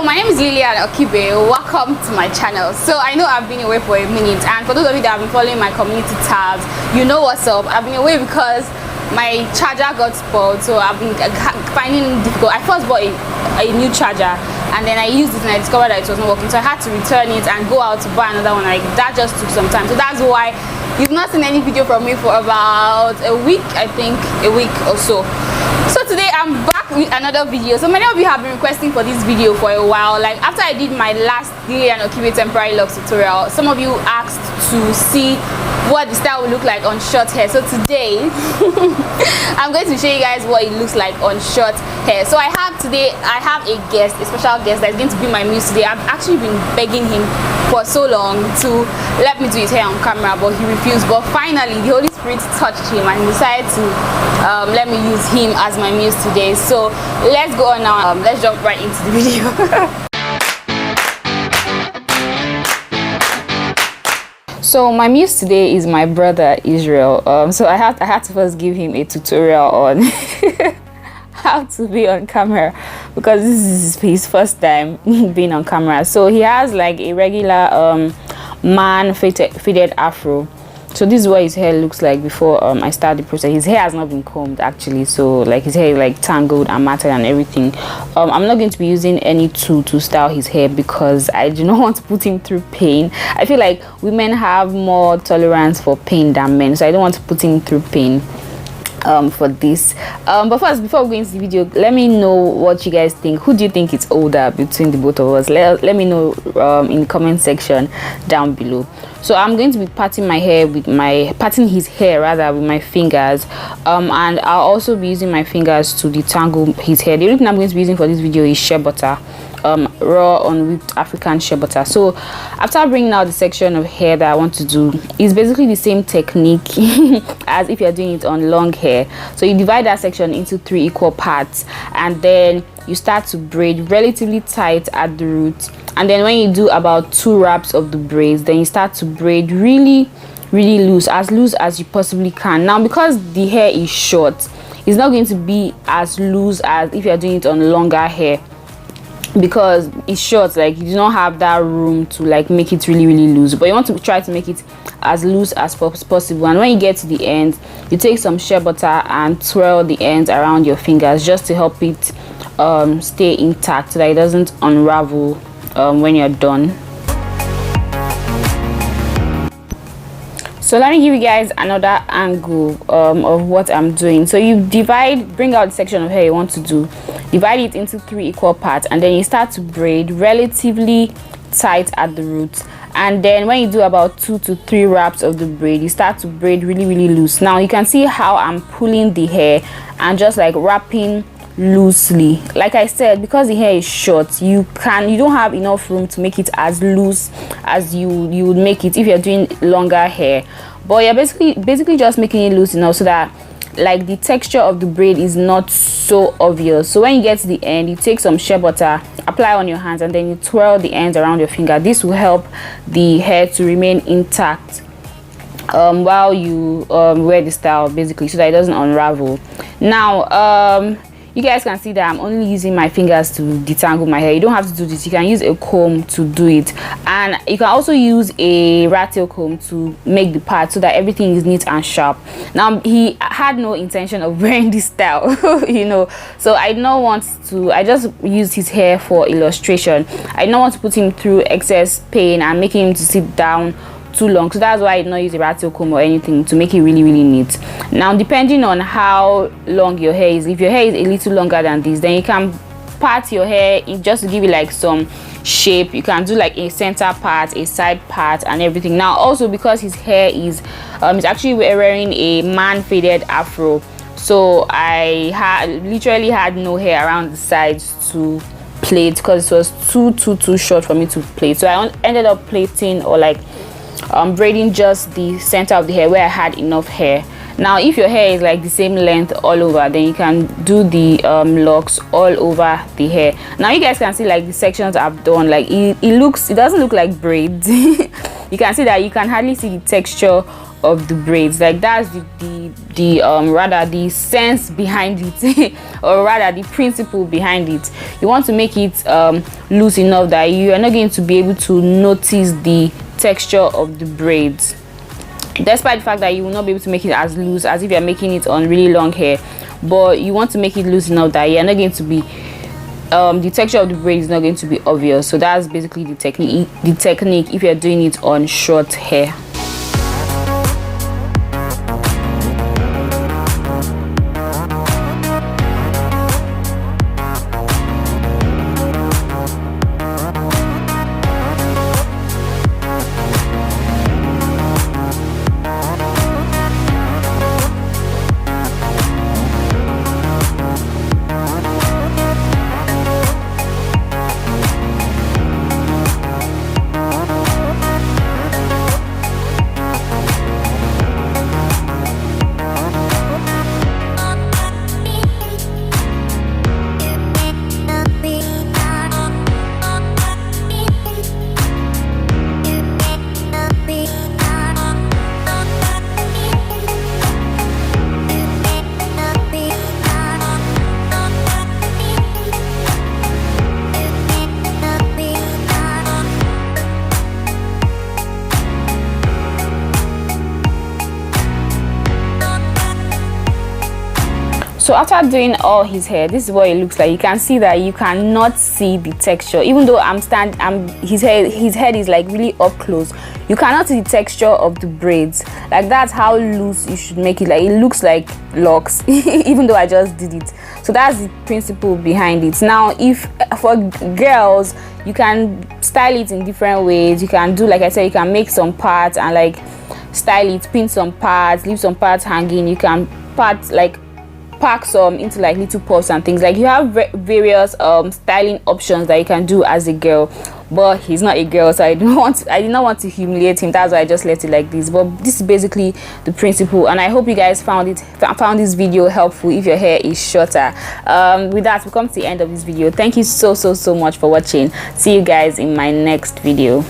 my name is Lilian Okibe. Welcome to my channel. So I know I've been away for a minute, and for those of you that have been following my community tabs, you know what's up. I've been away because my charger got spoiled, so I've been finding it difficult. I first bought a new charger, and then I used it and I discovered that it was not working, so I had to return it and go out to buy another one. Like, that just took some time, so that's why you've not seen any video from me for about a week, I think, a week or so. So today I'm back with another video. So many of you have been requesting for this video for a while. Like, after I did my last Lilian Okibe Temporary Locs tutorial, some of you asked to see what the style will look like on short hair. So today I'm going to show you guys what it looks like on short hair. So I have a guest, a special guest that's going to be my muse today. I've actually been begging him for so long to let me do his hair on camera, but he refused. But finally the Holy Spirit touched him and he decided to let me use him as my muse today. So let's go on now. Let's jump right into the video. So my muse today is my brother Israel. So I had to first give him a tutorial on how to be on camera, because this is his first time being on camera. So he has like a regular man faded afro. So this is what his hair looks like before I start the process. His hair has not been combed actually, so like his hair is like tangled and matted and everything. I'm not going to be using any tool to style his hair because I do not want to put him through pain. I feel like women have more tolerance for pain than men, so I don't want to put him through pain for this. But first, before we go into the video, let me know what you guys think. Who do you think is older between the both of us? Let me know in the comment section down below. So I'm going to be parting his hair rather with my fingers, and I'll also be using my fingers to detangle his hair. The only thing I'm going to be using for this video is shea butter, raw unwhipped African shea butter. So after bringing out the section of hair that I want to do, it's basically the same technique as if you're doing it on long hair. So you divide that section into 3 equal parts, and then you start to braid relatively tight at the root, and then when you do about 2 wraps of the braids, then you start to braid really loose as you possibly can. Now, because the hair is short, it's not going to be as loose as if you're doing it on longer hair, because it's short. Like, you do not have that room to like make it really loose, but you want to try to make it as loose as possible. And when you get to the end, you take some shea butter and twirl the ends around your fingers just to help it stay intact, so that it doesn't unravel when you're done. So let me give you guys another angle of what I'm doing. So you bring out the section of hair you want to do, divide it into 3 equal parts, and then you start to braid relatively tight at the roots. And then when you do about 2 to 3 wraps of the braid, you start to braid really loose. Now you can see how I'm pulling the hair and just like wrapping loosely. Like I said, because the hair is short, you don't have enough room to make it as loose as you would make it if you're doing longer hair. But you're basically just making it loose enough so that like the texture of the braid is not so obvious. So when you get to the end, you take some shea butter, apply on your hands, and then you twirl the ends around your finger. This will help the hair to remain intact while you wear the style, basically, so that it doesn't unravel. Now you guys can see that I'm only using my fingers to detangle my hair. You don't have to do this. You can use a comb to do it, and you can also use a rat tail comb to make the part so that everything is neat and sharp. Now, he had no intention of wearing this style you know, so I just used his hair for illustration. I don't want to put him through excess pain and making him to sit down too long, so that's why I did not use a rat tail comb or anything to make it really neat. Now, depending on how long your hair is, if your hair is a little longer than this, then you can part your hair just to give it like some shape. You can do like a center part, a side part, and everything. Now, also because his hair is he's actually wearing a man faded afro, so I literally had no hair around the sides to plait because it was too short for me to plait. So I ended up plaiting, or like braiding just the center of the hair where I had enough hair. Now, if your hair is like the same length all over, then you can do the locks all over the hair. Now you guys can see like the sections I've done, like it doesn't look like braids. You can see that you can hardly see the texture of the braids. Like that's rather the sense behind it or rather the principle behind it. You want to make it loose enough that you are not going to be able to notice the texture of the braids, despite the fact that you will not be able to make it as loose as if you're making it on really long hair. But you want to make it loose enough that you're not going to be the texture of the braid is not going to be obvious. So that's basically the technique if you're doing it on short hair. So after doing all his hair, this is what it looks like. You can see that you cannot see the texture, even though his head is like really up close. You cannot see the texture of the braids. Like that's how loose you should make it. Like it looks like locks even though I just did it. So that's the principle behind it. Now if for girls, you can style it in different ways. You can do, like I said, you can make some parts and like style it, pin some parts, leave some parts hanging. You can pack some into like little puffs and things. Like you have various styling options that you can do as a girl. But he's not a girl, so I did not want to humiliate him. That's why I just left it like this. But this is basically the principle, and I hope you guys found this video helpful if your hair is shorter. With that, we come to the end of this video. Thank you so much for watching. See you guys in my next video.